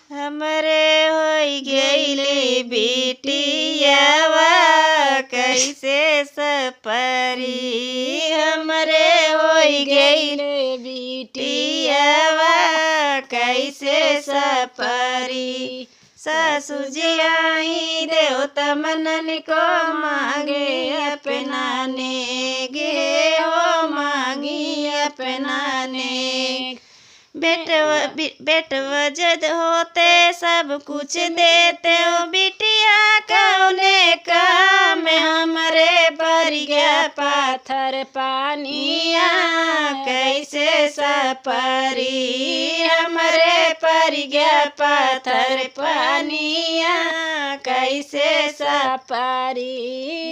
हमरे होई गइले बिटियावा कैसे सपरी। हमरे होई गइले बिटियावा कैसे सपरी। ससुर जी आई देवता मनन को मांगे अपना नेगे हो मांगी अपना नेग। बेटवा जद होते सब कुछ देते हो बिटिया कौने काम हमरे पर गया पाथर पानिया कैसे सपरी। हमरे पर गया पाथर पानिया कैसे सपरी।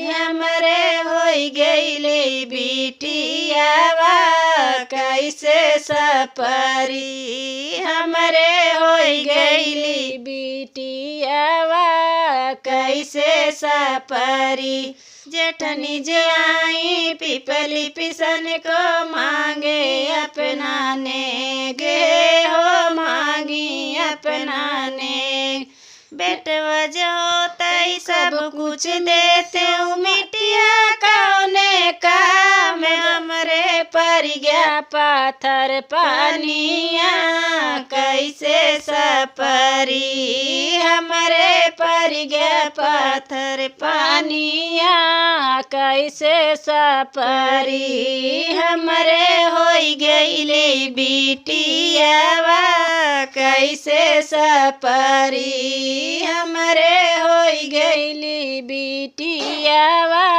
हमरे होई गइले बिटियावा कैसे सपरी। हमरे होई गइली बिटियावा कैसे सपरी। जेठनी जे आई पिपली पिसन को मांगे अपना नेगे हो मांगी अपना नेग। बेटवा जो तई सब कुछ देते हो मिटिया कौने काम हमरे पर गया पाथर पानिया कैसे सपरी। हमरे पर गया पाथर पानिया कैसे सपरी। हमरे होई गइले बिटियावा कैसे सपरी। हमरे होई गइली बिटियावा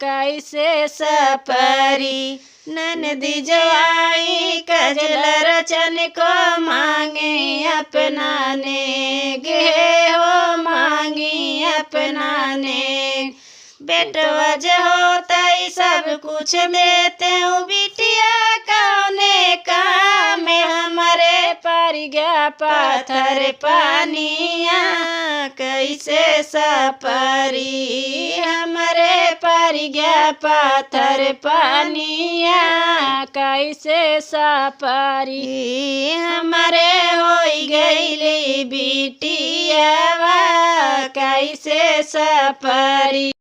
कैसे सपरी। ननदी जो आई कजल रचन को मांगे अपना नेगे हो मांगी अपना नेग। बेटवा जो होता सब कुछ देते हो बिटिया कौने काम हमारे पर गया पाथर पानिया कैसे सपरी। हमरे पर गया पाथर पानिया कैसे सपरी। हमरे होई गइले बिटियावा कैसे सपरी।